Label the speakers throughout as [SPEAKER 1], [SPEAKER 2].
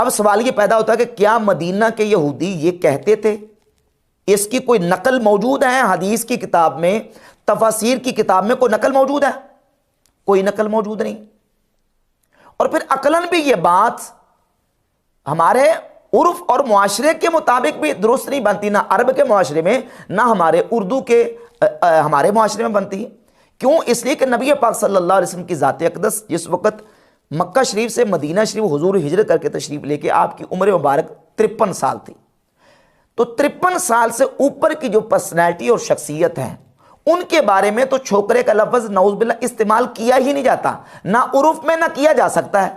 [SPEAKER 1] اب سوال یہ پیدا ہوتا ہے کہ کیا مدینہ کے یہودی یہ کہتے تھے؟ اس کی کوئی نقل موجود ہے حدیث کی کتاب میں، تفاسیر کی کتاب میں کوئی نقل موجود ہے؟ کوئی نقل موجود نہیں۔ اور پھر عقلاً بھی یہ بات ہمارے عرف اور معاشرے کے مطابق بھی درست نہیں بنتی، نہ عرب کے معاشرے میں، نہ ہمارے اردو کے ہمارے معاشرے میں بنتی ہے۔ کیوں؟ اس لیے کہ نبی پاک صلی اللہ علیہ وسلم کی ذات اقدس جس وقت مکہ شریف سے مدینہ شریف حضور ہجرت کر کے تشریف لے کے آپ کی عمر مبارک 53 سال تھی، تو 53 سال سے اوپر کی جو پرسنالٹی اور شخصیت ہیں ان کے بارے میں تو چھوکرے کا لفظ نعوذ باللہ استعمال کیا ہی نہیں جاتا، نہ عرف میں نہ کیا جا سکتا ہے۔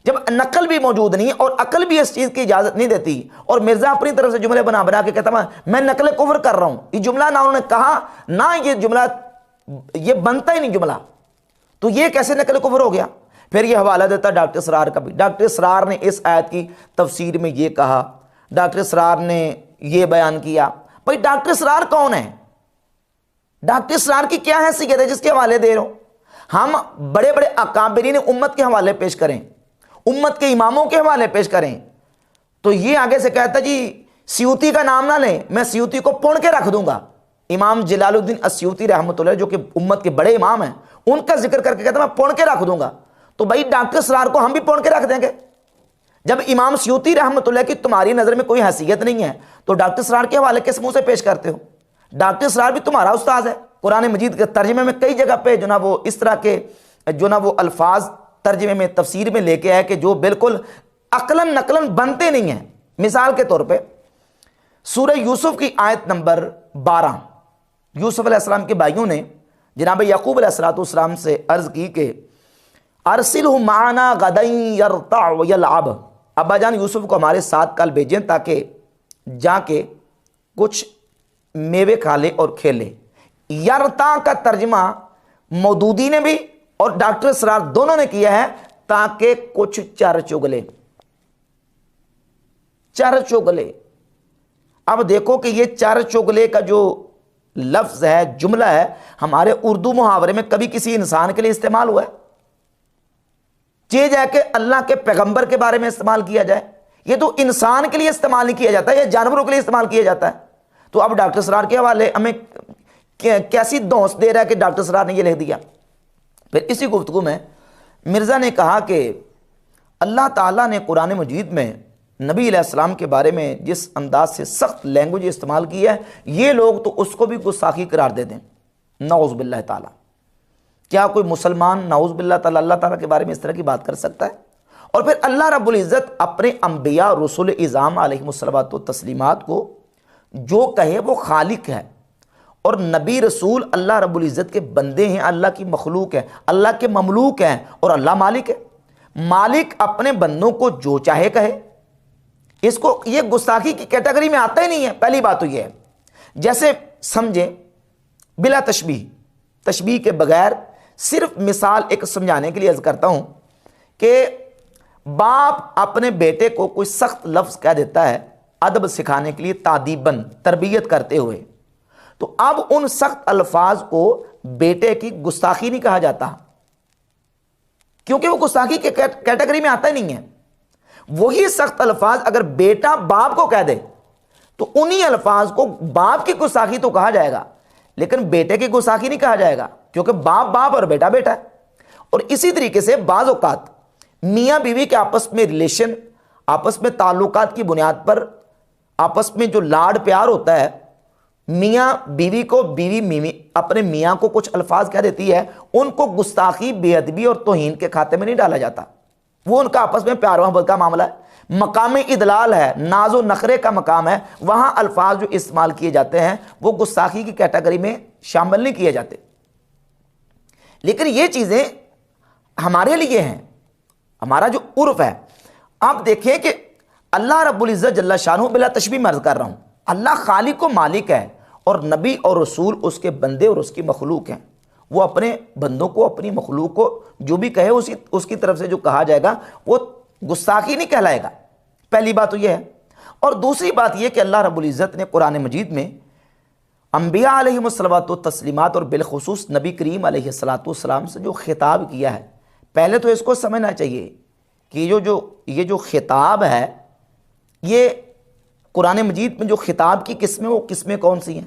[SPEAKER 1] جب نقل بھی موجود نہیں اور عقل بھی اس چیز کی اجازت نہیں دیتی، اور مرزا اپنی طرف سے جملے بنا بنا کے کہتا میں نقل کفر کر رہا ہوں، یہ جملہ نہ انہوں نے کہا نہ یہ جملہ، یہ بنتا ہی نہیں جملہ، تو یہ کیسے نقل کفر ہو گیا؟ پھر یہ حوالہ دیتا ڈاکٹر اسرار کا بھی، ڈاکٹر اسرار نے اس آیت کی تفسیر میں یہ کہا، ڈاکٹر اسرار نے یہ بیان کیا۔ بھائی ڈاکٹر اسرار کون ہے؟ ڈاکٹر اسرار کی کیا حیثیت ہے جس کے حوالے دے رہے ہو؟ ہم بڑے بڑے اکابرین امت کے حوالے پیش کریں، امت کے اماموں کے حوالے پیش کریں، تو یہ آگے سے کہتا جی سیوطی کا نام نہ لیں، میں سیوطی کو پون کے رکھ دوں گا۔ امام جلال الدین السیوطی رحمۃ اللہ جو کہ امت کے بڑے امام ہیں، ان کا ذکر کر کے کہتا میں پون کے رکھ دوں گا، تو بھائی ڈاکٹر اسرار کو ہم بھی پون کے رکھ دیں گے؟ جب امام سیوطی رحمۃ اللہ کی تمہاری نظر میں کوئی حیثیت نہیں ہے تو ڈاکٹر اسرار کے حوالے کس منہ سے پیش کرتے ہو؟ ڈاکٹر اسرار بھی تمہارا استاذ ہے، قرآن مجید کے ترجمے میں کئی جگہ پہ جو نا وہ اس طرح کے جو نا وہ الفاظ ترجمے میں تفسیر میں لے کے آئے کہ جو بالکل عقلاً نقلاً بنتے نہیں ہیں۔ مثال کے طور پہ سورہ یوسف کی آیت نمبر 12، یوسف علیہ السلام کے بھائیوں نے جناب یعقوب علیہ السلام سے عرض کی کہ ارسلہ معنا غدا یرتع ویلعب، ابا جان یوسف کو ہمارے ساتھ کل بھیجیں تاکہ جا کے کچھ میوے کھا لے اور کھیلے۔ یرتع کا ترجمہ مودودی نے بھی اور ڈاکٹر اسرار دونوں نے کیا ہے تاکہ کچھ چر چگلے، چر چگلے۔ اب دیکھو کہ یہ چر چگلے کا جو لفظ ہے، جملہ ہے، ہمارے اردو محاورے میں کبھی کسی انسان کے لیے استعمال ہوا ہے؟ یہ جائے کہ اللہ کے پیغمبر کے بارے میں استعمال کیا جائے، یہ تو انسان کے لیے استعمال نہیں کیا جاتا، یہ جانوروں کے لیے استعمال کیا جاتا ہے۔ تو اب ڈاکٹر اسرار کے حوالے ہمیں کیسی دھونس دے رہا ہے کہ ڈاکٹر اسرار نے یہ لکھ دیا۔ پھر اسی گفتگو میں مرزا نے کہا کہ اللہ تعالیٰ نے قرآن مجید میں نبی علیہ السلام کے بارے میں جس انداز سے سخت لینگویج استعمال کی ہے، یہ لوگ تو اس کو بھی گستاخی قرار دے دیں، نعوذ باللہ تعالیٰ۔ کیا کوئی مسلمان نعوذ باللہ تعالیٰ اللہ تعالیٰ کے بارے میں اس طرح کی بات کر سکتا ہے؟ اور پھر اللہ رب العزت اپنے انبیاء رسول اعظام علیہ الصلوۃ والتسلیمات کو جو کہے وہ خالق ہے، اور نبی رسول اللہ رب العزت کے بندے ہیں، اللہ کی مخلوق ہے، اللہ کے مملوک ہیں، اور اللہ مالک ہے۔ مالک اپنے بندوں کو جو چاہے کہے، اس کو یہ گستاخی کی کیٹیگری میں آتا ہی نہیں ہے۔ پہلی بات تو یہ ہے، جیسے سمجھیں بلا تشبیہ، تشبیہ کے بغیر صرف مثال ایک سمجھانے کے لیے عرض کرتا ہوں کہ باپ اپنے بیٹے کو کوئی سخت لفظ کہہ دیتا ہے ادب سکھانے کے لیے، تعدیباً تربیت کرتے ہوئے، تو اب ان سخت الفاظ کو بیٹے کی گستاخی نہیں کہا جاتا، کیونکہ وہ گستاخی کے کیٹیگری میں آتا ہی نہیں ہے۔ وہی سخت الفاظ اگر بیٹا باپ کو کہہ دے تو انہی الفاظ کو باپ کی گستاخی تو کہا جائے گا، لیکن بیٹے کی گستاخی نہیں کہا جائے گا، کیونکہ باپ باپ اور بیٹا بیٹا ہے۔ اور اسی طریقے سے بعض اوقات میاں بیوی کے آپس میں ریلیشن، آپس میں تعلقات کی بنیاد پر آپس میں جو لاڈ پیار ہوتا ہے، میاں بیوی کو، بیوی اپنے میاں کو کچھ الفاظ کہہ دیتی ہے، ان کو گستاخی، بے ادبی اور توہین کے کھاتے میں نہیں ڈالا جاتا، وہ ان کا آپس میں پیار محبت کا معاملہ ہے، مقام ادلال ہے، ناز و نخرے کا مقام ہے، وہاں الفاظ جو استعمال کیے جاتے ہیں وہ گستاخی کی کیٹیگری میں شامل نہیں کیے جاتے۔ لیکن یہ چیزیں ہمارے لیے ہیں، ہمارا جو عرف ہے۔ آپ دیکھیں کہ اللہ رب العزت جل شانہ، بلا تشبیہ میں عرض کر رہا ہوں، اللہ خالق و مالک ہے، اور نبی اور رسول اس کے بندے اور اس کی مخلوق ہیں۔ وہ اپنے بندوں کو، اپنی مخلوق کو جو بھی کہے اس کی طرف سے جو کہا جائے گا وہ گستاخی نہیں کہلائے گا۔ پہلی بات تو یہ ہے۔ اور دوسری بات یہ کہ اللہ رب العزت نے قرآن مجید میں انبیاء علیہ الصلوۃ والتسلیمات اور بالخصوص نبی کریم علیہ الصلوۃ والسلام سے جو خطاب کیا ہے، پہلے تو اس کو سمجھنا چاہیے کہ یہ جو خطاب ہے، یہ قرآن مجید میں جو خطاب کی قسمیں، وہ قسمیں کون سی ہیں؟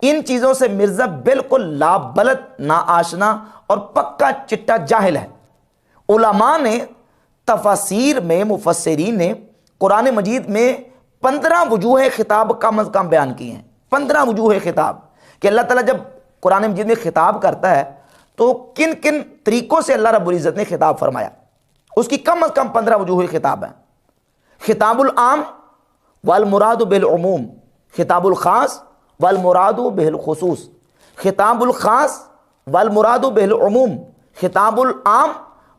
[SPEAKER 1] ان چیزوں سے مرزا بالکل لابلد، نا آشنا اور پکا چٹا جاہل ہے۔ علماء نے تفاسیر میں، مفسرین نے قرآن مجید میں 15 وجوہ خطاب کم از کم بیان کی ہیں۔ 15 وجوہ خطاب، کہ اللہ تعالیٰ جب قرآن مجید میں خطاب کرتا ہے تو کن کن طریقوں سے اللہ رب العزت نے خطاب فرمایا، اس کی کم از کم 15 وجوہ خطاب ہیں۔ خطاب العام والمراد بالعموم، خطاب الخاص والمراد بالخصوص، خطاب الخاص والمراد بالعموم، خطاب العام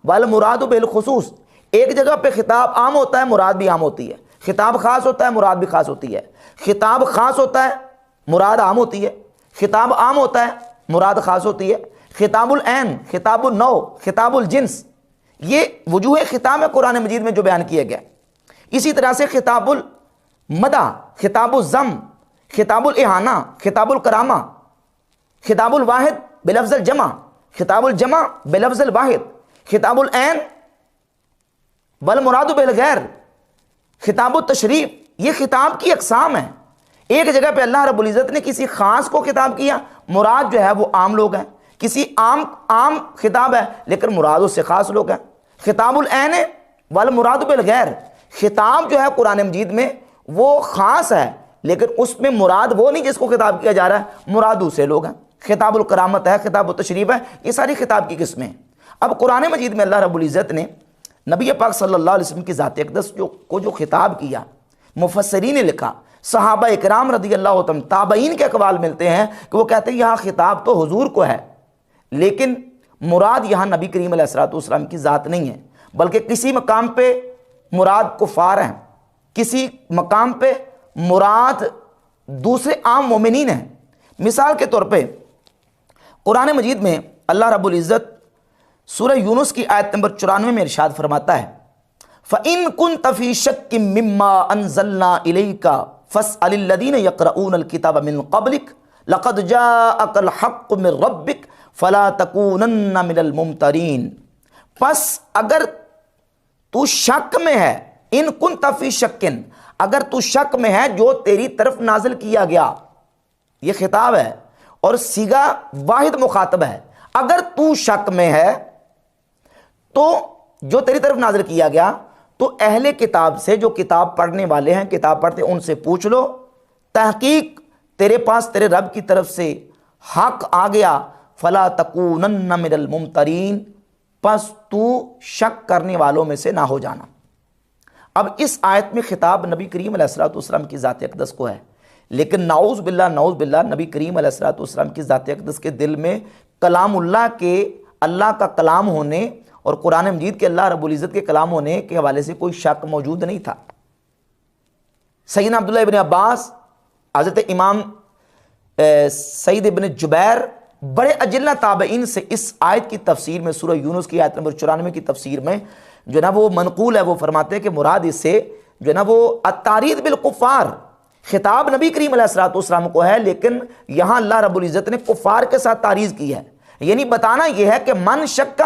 [SPEAKER 1] والمراد بالخصوص۔ ایک جگہ پہ خطاب عام ہوتا ہے، مراد بھی عام ہوتی ہے، خطاب خاص ہوتا ہے، مراد بھی خاص ہوتی ہے، خطاب خاص ہوتا ہے، مراد عام ہوتی ہے، خطاب عام ہوتا ہے، مراد خاص ہوتی ہے، خطاب العین، خطاب النوع، خطاب الجنس، یہ وجوہ خطاب ہے قرآن مجید میں جو بیان کیا گیا۔ اسی طرح سے خطاب المدح، خطاب الذم، خطاب الاہانہ، خطاب الکرامہ، خطاب الواحد بلفظ الجمع، خطاب الجمع بلفظ الواحد، خطاب العین والمراد بالغیر، خطاب التشریف۔ یہ خطاب کی اقسام ہیں۔ ایک جگہ پہ اللہ رب العزت نے کسی خاص کو خطاب کیا، مراد جو ہے وہ عام لوگ ہیں، کسی عام خطاب ہے لیکن مراد اس سے خاص لوگ ہیں۔ خطاب العین والمراد بالغیر، خطاب جو ہے قرآن مجید میں وہ خاص ہے لیکن اس میں مراد وہ نہیں جس کو خطاب کیا جا رہا ہے، مراد دوسرے لوگ ہیں۔ خطاب الکرامت ہے، خطاب التشریف ہے، یہ ساری خطاب کی قسمیں ہیں۔ اب قرآن مجید میں اللہ رب العزت نے نبی پاک صلی اللہ علیہ وسلم کی ذات اقدس کو جو خطاب کیا، مفسرین نے لکھا، صحابہ اکرام رضی اللہ عنہم، تابعین کے اقوال ملتے ہیں کہ وہ کہتے ہیں یہاں خطاب تو حضور کو ہے لیکن مراد یہاں نبی کریم علیہ الصلوۃ والسلام کی ذات نہیں ہے، بلکہ کسی مقام پہ مراد کفار ہیں، کسی مقام پہ مراد دوسرے عام مومنین ہیں۔ مثال کے طور پہ قرآن مجید میں اللہ رب العزت سورہ یونس کی آیت نمبر 94 میں ارشاد فرماتا ہے، فَإِن كُنْتَ فِي شَكٍّ مِّمَّا أَنزَلْنَا إِلَيْكَ فَاسْأَلِ الَّذِينَ يَقْرَؤُونَ الْكِتَابَ مِن قَبْلِكَ لَقَدْ جَاءَكَ الْحَقُّ مِن رَّبِّكَ فَلَا تَكُونَنَّ مِنَ الْمُمْتَرِينَ۔ پس اگر تو شک میں ہے، ان كُنْتَ فِي شَكٍ، اگر تو شک میں ہے جو تیری طرف نازل کیا گیا، یہ خطاب ہے اور صیغہ واحد مخاطب ہے، اگر تو شک میں ہے تو جو تیری طرف نازل کیا گیا تو اہل کتاب سے، جو کتاب پڑھنے والے ہیں، کتاب پڑھتے، ان سے پوچھ لو، تحقیق تیرے پاس تیرے رب کی طرف سے حق آ گیا، فلا تکونن من الممترین، پس تو شک کرنے والوں میں سے نہ ہو جانا۔ اب اس آیت میں خطاب نبی کریم علیہ الصلوۃ والسلام کی ذات اقدس کو ہے، لیکن نعوذ باللہ نبی کریم علیہ الصلوۃ والسلام کی ذات اقدس کے دل میں کلام اللہ کے، اللہ کا کلام ہونے اور قرآن مجید کے اللہ رب العزت کے کلام ہونے کے حوالے سے کوئی شک موجود نہیں تھا۔ سیدنا عبداللہ ابن عباس، حضرت امام سعید ابن جبیر، بڑے اجلہ تابعین سے اس آیت کی تفسیر میں، سورہ یونس کی آیت نمبر 94 کی تفسیر میں جو نا وہ منقول ہے، وہ فرماتے ہیں کہ مراد اس سے جو نا وہ التعریض بالکفار، خطاب نبی کریم علیہ الصلوۃ والسلام کو ہے لیکن یہاں اللہ رب العزت نے کفار کے ساتھ تعریض کی ہے، یعنی بتانا یہ ہے کہ من شک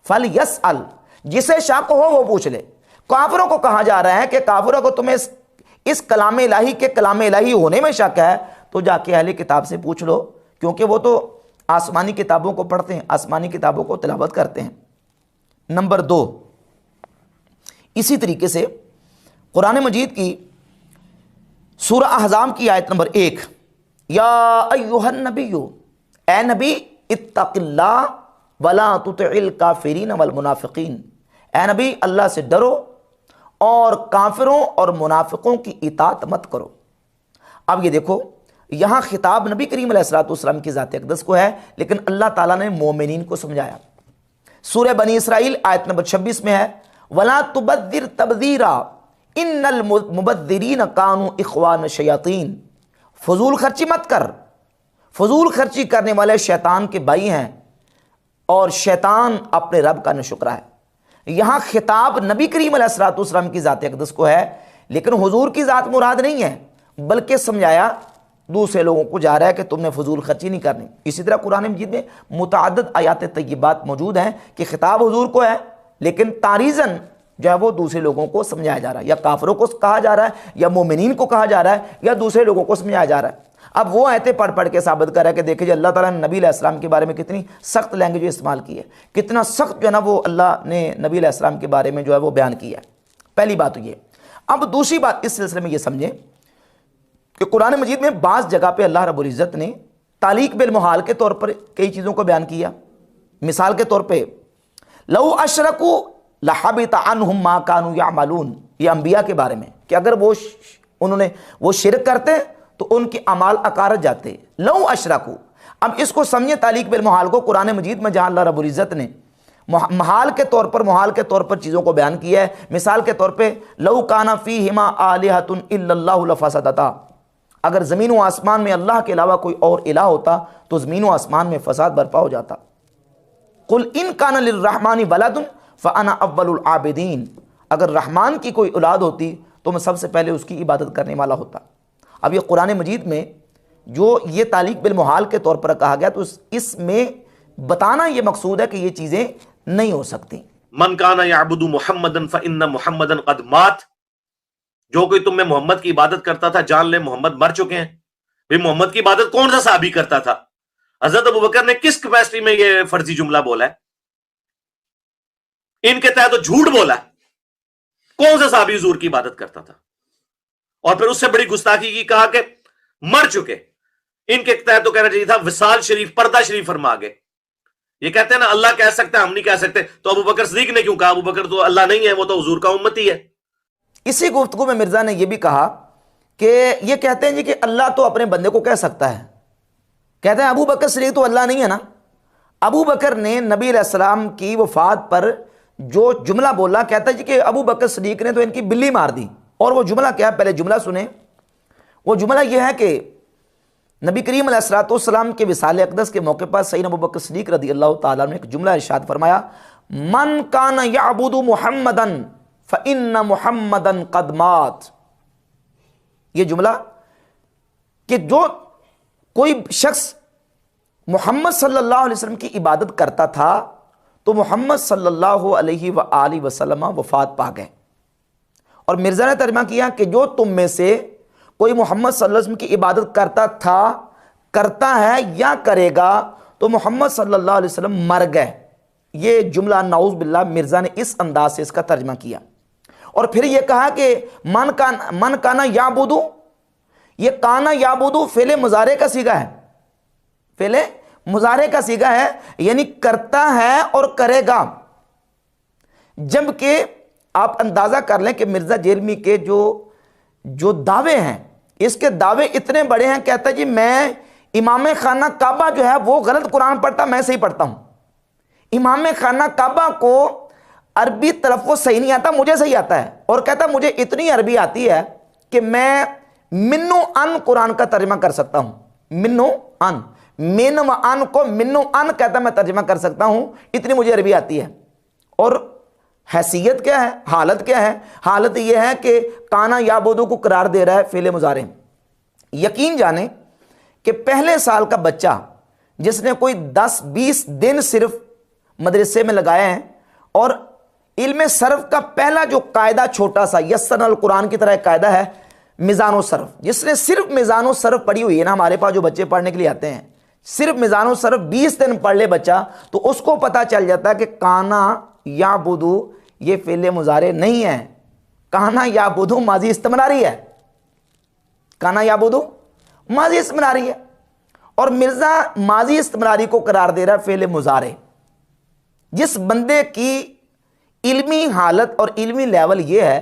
[SPEAKER 1] فلیسأل، جسے شک ہو وہ پوچھ لے۔ کافروں کو کہا جا رہا ہے کہ کافروں کو تمہیں اس کلام الہی کے کلام الہی ہونے میں شک ہے تو جا کے اہل کتاب سے پوچھ لو، کیونکہ وہ تو آسمانی کتابوں کو پڑھتے ہیں، آسمانی کتابوں کو تلاوت کرتے ہیں۔ نمبر 2، اسی طریقے سے قرآن مجید کی سورہ احزاب کی آیت نمبر 1، یا ایھا النبی، اے نبی، اتق اللہ ولا تطع الکافرین والمنافقین، اے نبی اللہ سے ڈرو اور کافروں اور منافقوں کی اطاعت مت کرو۔ اب یہ دیکھو، یہاں خطاب نبی کریم علیہ الصلوۃ والسلام کی ذات اقدس کو ہے لیکن اللہ تعالیٰ نے مومنین کو سمجھایا۔ سورہ بنی اسرائیل آیت نمبر 26 میں ہے، وَلَا تُبَذِّرْ تَبْذِيرًا إِنَّ الْمُبَذِّرِينَ كَانُوا إِخْوَانَ الشَّيَاطِينَ، فضول خرچی مت کر، فضول خرچی کرنے والے شیطان کے بھائی ہیں اور شیطان اپنے رب کا ناشکرا ہے۔ یہاں خطاب نبی کریم علیہ الصلوۃ والسلام کی ذات اقدس کو ہے لیکن حضور کی ذات مراد نہیں ہے، بلکہ سمجھایا دوسرے لوگوں کو جا رہا ہے کہ تم نے فضول خرچی نہیں کرنی۔ اسی طرح قرآن مجید میں متعدد آیات طیبات موجود ہیں کہ خطاب حضور کو ہے لیکن تعریضاً جو ہے وہ دوسرے لوگوں کو سمجھایا جا رہا ہے، یا کافروں کو کہا جا رہا ہے، یا مومنین کو کہا جا رہا ہے، یا دوسرے لوگوں کو سمجھایا جا رہا ہے۔ اب وہ آیتیں پڑھ پڑھ کے ثابت کر رہا ہے کہ دیکھیں جی اللہ تعالیٰ نے نبی علیہ السلام کے بارے میں کتنی سخت لینگویج استعمال کی ہے، کتنا سخت جو ہے نا وہ اللہ نے نبی علیہ السلام کے بارے میں جو ہے وہ بیان کیا ہے۔ پہلی بات تو یہ۔ اب دوسری بات اس سلسلے میں یہ سمجھیں کہ قرآن مجید میں بعض جگہ پہ اللہ رب العزت نے تعلیق بالمحال کے طور پر کئی چیزوں کو بیان کیا۔ مثال کے طور پہ لو اشرکوا لحبط عنہم ما کانوا یعملون، یہ انبیاء کے بارے میں کہ اگر انہوں نے وہ شرک کرتے تو ان کے اعمال اکارت جاتے۔ لو اشرکوا، اب اس کو سمجھے تعلیق بالمحال کو قرآن مجید میں جہاں اللہ رب العزت نے محال کے طور پر چیزوں کو بیان کیا ہے۔ مثال کے طور پہ لو کان فیہما آلہۃ الا اللہ لفسدتا، اگر زمین و آسمان میں اللہ کے علاوہ کوئی اور الہ ہوتا تو زمین و آسمان میں فساد برپا ہو جاتا۔ قل ان کان للرحمن ولد فانا اول العابدین، اگر رحمان کی کوئی اولاد ہوتی تو میں سب سے پہلے اس کی عبادت کرنے والا ہوتا۔ اب یہ قرآن مجید میں جو یہ تعلیق بالمحال کے طور پر کہا گیا تو اس میں بتانا یہ مقصود ہے کہ یہ چیزیں نہیں ہو سکتی۔
[SPEAKER 2] من کان یعبد محمدا فان محمدا قد مات، جو کوئی تم میں محمد کی عبادت کرتا تھا جان لے محمد مر چکے ہیں۔ بھئی محمد کی عبادت کون سا صحابی کرتا تھا؟ حضرت ابوبکر نے کس کیپیسٹی میں یہ فرضی جملہ بولا ہے؟ ان کے تحت تو جھوٹ بولا ہے۔ کون سا صحابی حضور کی عبادت کرتا تھا؟ اور پھر اس سے بڑی گستاخی کی، کہا کہ مر چکے۔ ان کے تحت تو کہنا چاہیے تھا وصال شریف، پردہ شریف فرما گئے۔ یہ کہتے ہیں نا اللہ کہہ سکتا ہے ہم نہیں کہہ سکتے، تو ابوبکر صدیق نے کیوں کہا؟ ابوبکر تو اللہ نہیں ہے، وہ تو حضور کا امتی ہے۔
[SPEAKER 1] اسی گفتگو میں مرزا نے یہ بھی کہا کہ یہ کہتے ہیں جی کہ اللہ تو اپنے بندے کو کہہ سکتا ہے، کہتے ہیں ابو بکر صدیق تو اللہ نہیں ہے نا۔ ابو بکر نے نبی علیہ السلام کی وفات پر جو جملہ بولا، کہتا ہے جی کہ ابو بکر صدیق نے تو ان کی بلی مار دی۔ اور وہ جملہ کیا ہے؟ پہلے جملہ سنیں۔ وہ جملہ یہ ہے کہ نبی کریم علیہ السلام کے وصال اقدس کے موقع پر سیدنا ابو بکر صدیق رضی اللہ تعالیٰ عنہ نے ایک جملہ ارشاد فرمایا، من کان یعبد محمدا فإن محمدا قد مات۔ یہ جملہ کہ جو کوئی شخص محمد صلی اللہ علیہ وسلم کی عبادت کرتا تھا تو محمد صلی اللہ علیہ وآلہ وسلم وفات پا گئے۔ اور مرزا نے ترجمہ کیا کہ جو تم میں سے کوئی محمد صلی اللہ علیہ وسلم کی عبادت کرتا تھا، کرتا ہے یا کرے گا تو محمد صلی اللہ علیہ وسلم مر گئے۔ یہ جملہ نعوذ باللہ مرزا نے اس انداز سے اس کا ترجمہ کیا۔ اور پھر یہ کہا کہ من کانا یعبدو، یہ کانا یعبدو فعل مضارع کا صیغہ ہے، فعل مضارع کا صیغہ ہے، یعنی کرتا ہے اور کرے گا۔ جبکہ آپ اندازہ کر لیں کہ مرزا جیلمی کے جو دعوے ہیں، اس کے دعوے اتنے بڑے ہیں، کہتا ہے جی میں امام خانہ کعبہ جو ہے وہ غلط قرآن پڑھتا، میں صحیح پڑھتا ہوں۔ امام خانہ کعبہ کو عربی تلفظ صحیح نہیں آتا، مجھے صحیح آتا ہے، اور کہتا ہے مجھے اتنی عربی آتی ہے کہ میں منو ان قرآن کا ترجمہ کر سکتا ہوں۔ منو ان، من و ان کو منو ان کہتا ہے میں ترجمہ کر سکتا ہوں، اتنی مجھے عربی آتی ہے۔ اور حیثیت کیا ہے؟ حالت کیا ہے؟ حالت یہ ہے کہ کانا یعبدو کو قرار دے رہا ہے فعل مضارع۔ یقین جانیں کہ پہلے سال کا بچہ جس نے کوئی 10-20 دن صرف مدرسے میں لگائے ہیں اور علم صرف کا پہلا جو قاعدہ چھوٹا سا یسرنا القرآن کی طرح ایک قاعدہ ہے میزان و صرف، جس نے صرف میزان و صرف پڑھی ہوئی ہے نا، ہمارے پاس جو بچے پڑھنے کے لیے آتے ہیں صرف میزان و صرف 20 دن پڑھ لے بچہ تو اس کو پتہ چل جاتا ہے کہ کانا یعبدو یہ فعل مضارع نہیں ہے، کانا یعبدو ماضی استمراری ہے، کانا یعبدو ماضی استمراری ہے۔ اور مرزا ماضی استمراری کو قرار دے رہا ہے فعل مضارع۔ جس بندے کی علمی حالت اور علمی لیول یہ ہے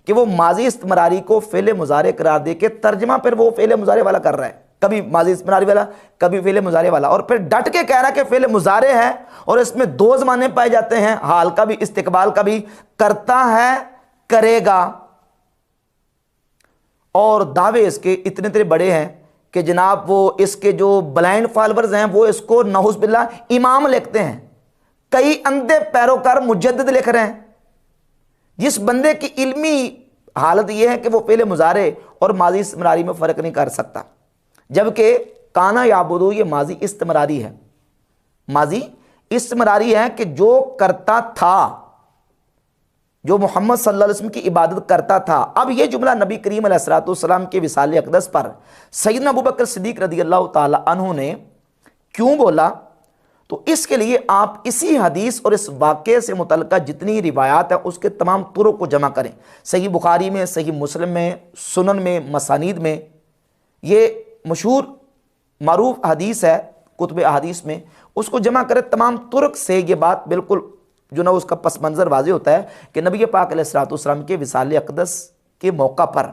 [SPEAKER 1] کہ وہ ماضی استمراری کو فعل مضارع قرار دے کے ترجمہ پھر وہ فعل مضارع والا کر رہا ہے، کبھی ماضی استمراری والا کبھی فعل مضارع والا، اور پھر ڈٹ کے کہہ رہا ہے کہ فعل مضارع ہے اور اس میں 2 زمانے پائے جاتے ہیں، حال کا بھی استقبال کا بھی، کرتا ہے کرے گا۔ اور دعوے اس کے اتنے بڑے ہیں کہ جناب وہ اس کے جو بلائنڈ فالورز ہیں وہ اس کو نعوذ باللہ امام لکھتے ہیں، کئی اندھے پیروکار مجدد لکھ رہے ہیں۔ جس بندے کی علمی حالت یہ ہے کہ وہ فعل مضارع اور ماضی استمراری میں فرق نہیں کر سکتا، جبکہ کانا یعبدو یہ ماضی استمراری ہے، ماضی استمراری ہے کہ جو کرتا تھا، جو محمد صلی اللہ علیہ وسلم کی عبادت کرتا تھا۔ اب یہ جملہ نبی کریم علیہ الصلوۃ والسلام کے وصال اقدس پر سیدنا ابوبکر صدیق رضی اللہ تعالی عنہ نے کیوں بولا؟ تو اس کے لیے آپ اسی حدیث اور اس واقعے سے متعلقہ جتنی روایات ہیں اس کے تمام طرق کو جمع کریں، صحیح بخاری میں، صحیح مسلم میں، سنن میں، مسانید میں، یہ مشہور معروف حدیث ہے کتب احادیث میں، اس کو جمع کریں تمام طرق سے۔ یہ بات بالکل جو نا اس کا پس منظر واضح ہوتا ہے کہ نبی پاک علیہ الصلوۃ والسلام کے وصال اقدس کے موقع پر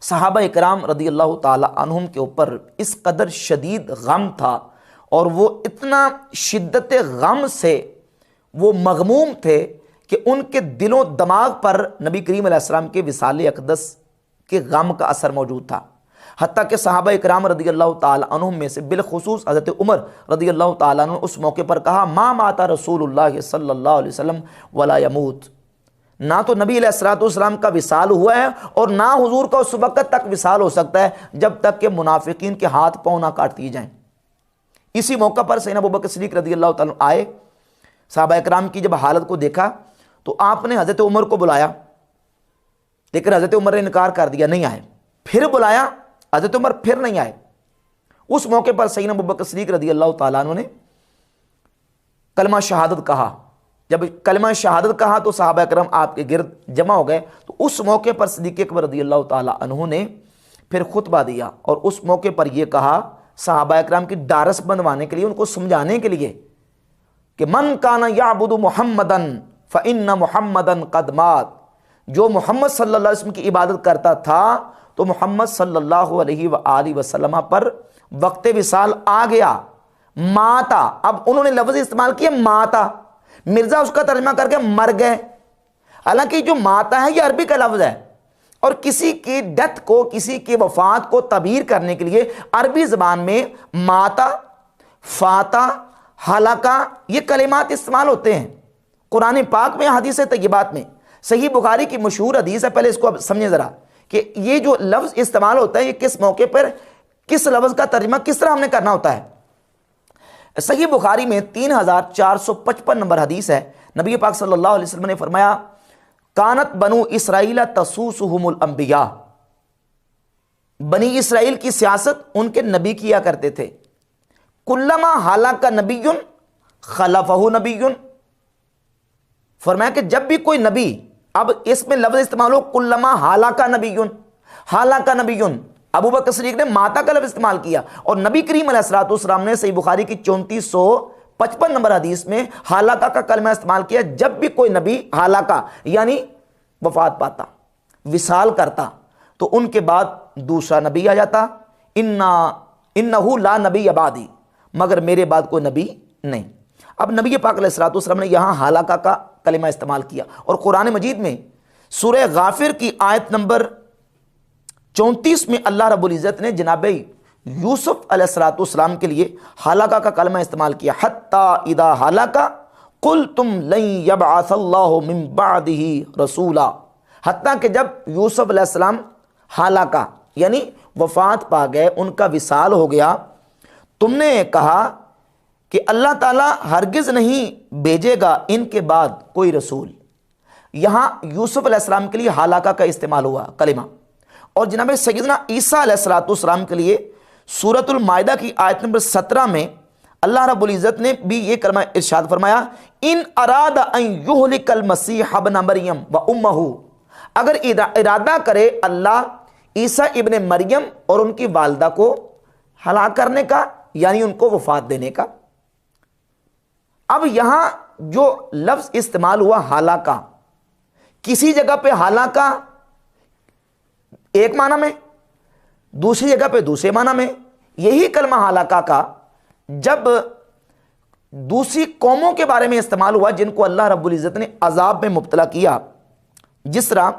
[SPEAKER 1] صحابہ اکرام رضی اللہ تعالی عنہم کے اوپر اس قدر شدید غم تھا، اور وہ اتنا شدت غم سے وہ مغموم تھے کہ ان کے دل و دماغ پر نبی کریم علیہ السلام کے وصال اقدس کے غم کا اثر موجود تھا، حتیٰ کہ صحابہ اکرام رضی اللہ تعالی عنہم میں سے بالخصوص حضرت عمر رضی اللہ تعالیٰ عنہ اس موقع پر کہا ما مات رسول اللہ صلی اللہ علیہ وسلم ولا یموت، نہ تو نبی علیہ الصلوۃ والسلام کا وصال ہوا ہے اور نہ حضور کا اس وقت تک وصال ہو سکتا ہے جب تک کہ منافقین کے ہاتھ پاؤں نہ کاٹ دیے جائیں۔ اسی موقع پر سیدنا ابوبکر صدیق رضی اللہ تعالیٰ عنہ آئے، صحابہ اکرام کی جب حالت کو دیکھا تو آپ نے حضرت عمر کو بلایا، لیکن حضرت عمر نے انکار کر دیا، نہیں آئے۔ پھر بلایا، حضرت عمر پھر نہیں آئے۔ اس موقع پر سیدنا ابوبکر صدیق رضی اللہ تعالیٰ عنہ نے کلمہ شہادت کہا۔ جب کلمہ شہادت کہا تو صحابہ اکرام آپ کے گرد جمع ہو گئے، تو اس موقع پر صدیق اکبر رضی اللہ تعالیٰ عنہ نے پھر خطبہ دیا، اور اس موقع پر یہ کہا صحابہ اکرام کی ڈارس بندوانے کے لیے، ان کو سمجھانے کے لیے کہ من کان یعبد محمدًا فإن محمدًا قد مات، جو محمد صلی اللہ علیہ وسلم کی عبادت کرتا تھا تو محمد صلی اللہ علیہ وآلہ وسلم پر وقت وصال آ گیا، ماتا۔ اب انہوں نے لفظ استعمال کیا ماتا، مرزا اس کا ترجمہ کر کے مر گئے، حالانکہ جو ماتا ہے یہ عربی کا لفظ ہے، اور کسی کی ڈیتھ کو، کسی کی وفات کو تعبیر کرنے کے لیے عربی زبان میں ماتا، فاتا، ہلاکا یہ کلمات استعمال ہوتے ہیں۔ قرآن پاک میں، حدیث طیبات میں، صحیح بخاری کی مشہور حدیث ہے، پہلے اس کو اب سمجھیں ذرا کہ یہ جو لفظ استعمال ہوتا ہے یہ کس موقع پر کس لفظ کا ترجمہ کس طرح ہم نے کرنا ہوتا ہے۔ صحیح بخاری میں 3455 نمبر حدیث ہے، نبی پاک صلی اللہ علیہ وسلم نے فرمایا کانت بنو اسرائیل تسوسہم الانبیاء، بنی اسرائیل کی سیاست ان کے نبی کیا کرتے تھے، کلما ہلاک نبی خلفہ نبی، فرمایا کہ جب بھی کوئی نبی، اب اس میں لفظ استعمال ہو کلما ہلاک نبی، ہلاک نبی، ابوبکر صدیق نے ماتا کا لفظ استعمال کیا، اور نبی کریم علیہ الصلوۃ والسلام نے صحیح بخاری کی 3455 نمبر حدیث میں ہلاکا کا کلمہ استعمال کیا۔ جب بھی کوئی نبی ہلاکا یعنی وفات پاتا، وصال کرتا، تو ان کے بعد دوسرا نبی آ جاتا، انہ لا نبی بعدی، مگر میرے بعد کوئی نبی نہیں۔ اب نبی پاک علیہ الصلوۃ والسلام نے یہاں ہلاکا کا کلمہ استعمال کیا، اور قرآن مجید میں سورہ غافر کی آیت نمبر 34 میں اللہ رب العزت نے جناب یوسف علیہ الصلوۃ والسلام کے لیے ہلاکا کا کلمہ استعمال کیا، حتی اذا ہلاکا قلتم لن یبعث اللہ من بعدہ رسولا، حتیٰ کہ جب یوسف علیہ السلام ہلاکا یعنی وفات پا گئے، ان کا وصال ہو گیا، تم نے کہا کہ اللہ تعالیٰ ہرگز نہیں بھیجے گا ان کے بعد کوئی رسول۔ یہاں یوسف علیہ السلام کے لیے ہلاکا کا استعمال ہوا کلمہ، اور جناب سیدنا عیسیٰ علیہ الصلوۃ والسلام کے لیے سورۃ المائدہ کی آیت نمبر 17 میں اللہ رب العزت نے بھی یہ کلمہ ارشاد فرمایا ان اراد ان یہلک المسیح ابن مریم و امہ، اگر ارادہ کرے اللہ عیسیٰ ابن مریم اور ان کی والدہ کو ہلاک کرنے کا، یعنی ان کو وفات دینے کا۔ اب یہاں جو لفظ استعمال ہوا ہلاکا، کسی جگہ پہ ہلاکا ایک معنی میں، دوسری جگہ پہ دوسرے معنی میں۔ یہی کلمہ ہلاکا کا جب دوسری قوموں کے بارے میں استعمال ہوا جن کو اللہ رب العزت نے عذاب میں مبتلا کیا، جس طرح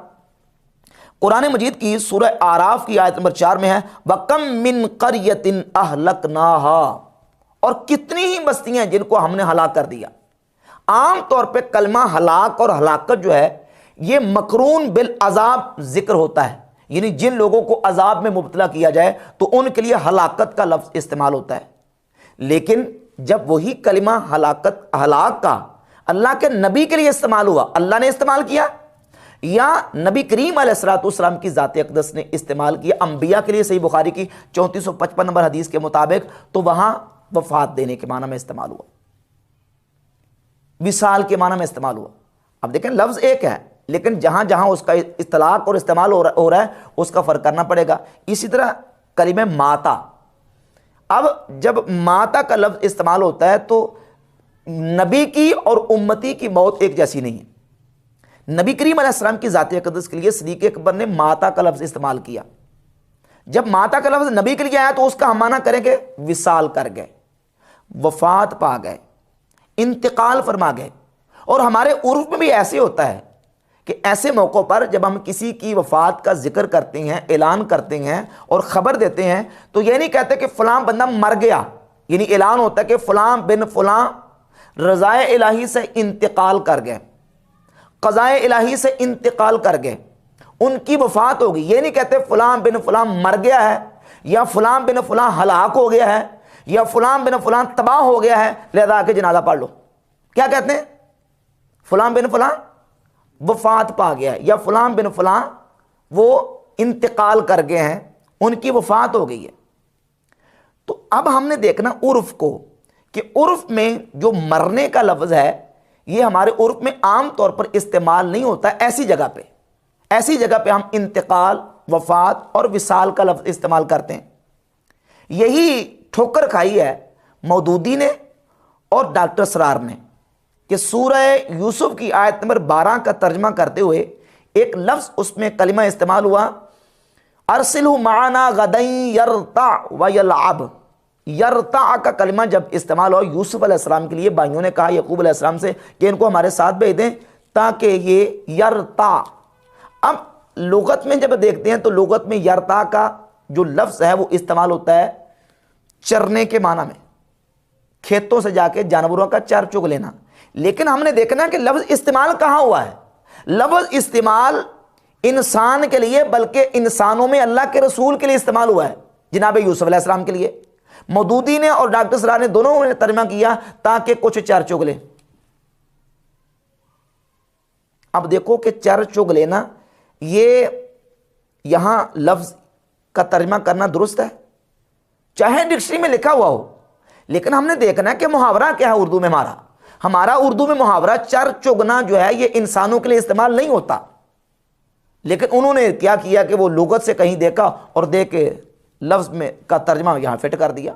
[SPEAKER 1] قرآن مجید کی سورہ اعراف کی آیت نمبر 4 میں ہے وَكَمْ مِنْ قَرْيَةٍ أَهْلَكْنَاهَا، اور کتنی ہی بستیاں جن کو ہم نے ہلاک کر دیا۔ عام طور پہ کلمہ ہلاک اور ہلاکت جو ہے یہ مقرون بالعذاب ذکر ہوتا ہے، یعنی جن لوگوں کو عذاب میں مبتلا کیا جائے تو ان کے لیے ہلاکت کا لفظ استعمال ہوتا ہے، لیکن جب وہی کلمہ ہلاک کا اللہ کے نبی کے لیے استعمال ہوا، اللہ نے استعمال کیا، یا نبی کریم علیہ الصلوۃ والسلام کی ذات اقدس نے استعمال کیا انبیاء کے لیے؟ صحیح بخاری کی 3455 نمبر حدیث کے مطابق تو وہاں وفات دینے کے معنی میں استعمال ہوا، وصال کے معنی میں استعمال ہوا۔ اب دیکھیں لفظ ایک ہے لیکن جہاں جہاں اس کا اطلاق اور استعمال ہو رہا ہے اس کا فرق کرنا پڑے گا۔ اسی طرح کلمہ ماتا، اب جب ماتا کا لفظ استعمال ہوتا ہے تو نبی کی اور امتی کی موت ایک جیسی نہیں ہے۔ نبی کریم علیہ السلام کی ذات اقدس کے لیے صدیق اکبر نے ماتا کا لفظ استعمال کیا۔ جب ماتا کا لفظ نبی کے لیے آیا تو اس کا ہم معنی کریں گے وصال کر گئے، وفات پا گئے، انتقال فرما گئے۔ اور ہمارے عرف میں بھی ایسے ہوتا ہے کہ ایسے موقعوں پر جب ہم کسی کی وفات کا ذکر کرتے ہیں، اعلان کرتے ہیں اور خبر دیتے ہیں تو یہ نہیں کہتے کہ فلاں بندہ مر گیا، یعنی اعلان ہوتا ہے کہ فلاں بن فلاں رضائے الہی سے انتقال کر گئے، قضائے الہی سے انتقال کر گئے، ان کی وفات ہوگی۔ یہ نہیں کہتے فلاں بن فلاں مر گیا ہے، یا فلاں بن فلاں ہلاک ہو گیا ہے، یا فلاں بن فلاں تباہ ہو گیا ہے لہذا آ کے جنازہ پڑھ لو۔ کیا کہتے ہیں؟ فلاں بن فلاں وفات پا گیا ہے، یا فلاں بن فلاں وہ انتقال کر گئے ہیں، ان کی وفات ہو گئی ہے۔ تو اب ہم نے دیکھنا عرف کو کہ عرف میں جو مرنے کا لفظ ہے یہ ہمارے عرف میں عام طور پر استعمال نہیں ہوتا۔ ایسی جگہ پہ ہم انتقال، وفات اور وصال کا لفظ استعمال کرتے ہیں۔ یہی ٹھوکر کھائی ہے مودودی نے اور ڈاکٹر سرار نے کہ سورہ یوسف کی آیت نمبر 12 کا ترجمہ کرتے ہوئے ایک لفظ اس میں کلمہ استعمال ہوا، ارسلہ معنا غدًا یرتع ویلعب۔ یرتع کا کلمہ جب استعمال ہوا یوسف علیہ السلام کے لیے، بھائیوں نے کہا یعقوب علیہ السلام سے کہ ان کو ہمارے ساتھ بھیج دیں تاکہ یہ یرتع۔ اب لغت میں جب دیکھتے ہیں تو لغت میں یرتع کا جو لفظ ہے وہ استعمال ہوتا ہے چرنے کے معنی میں، کھیتوں سے جا کے جانوروں کا چر چگ لینا۔ لیکن ہم نے دیکھنا کہ لفظ استعمال کہاں ہوا ہے؟ لفظ استعمال انسان کے لیے بلکہ انسانوں میں اللہ کے رسول کے لیے استعمال ہوا ہے، جناب یوسف علیہ السلام کے لیے۔ مودودی نے اور ڈاکٹر سرار نے دونوں نے ترجمہ کیا تاکہ کچھ چر چگ لے۔ اب دیکھو کہ چر چگ لینا یہ یہاں لفظ کا ترجمہ کرنا درست ہے، چاہے ڈکشنری میں لکھا ہوا ہو، لیکن ہم نے دیکھنا ہے کہ محاورہ کیا ہے اردو میں۔ ہمارا اردو میں محاورہ چر چگنا جو ہے یہ انسانوں کے لیے استعمال نہیں ہوتا، لیکن انہوں نے کیا کیا کہ وہ لغت سے کہیں دیکھا اور دیکھ کے لفظ میں کا ترجمہ یہاں فٹ کر دیا۔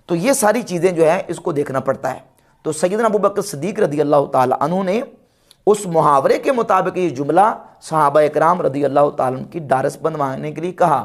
[SPEAKER 1] تو یہ ساری چیزیں جو ہے اس کو دیکھنا پڑتا ہے۔ تو سیدنا ابوبکر صدیق رضی اللہ تعالی عنہ نے اس محاورے کے مطابق یہ جملہ صحابہ اکرام رضی اللہ تعالیٰ عنہ کی ڈارس بنوانے کے لیے کہا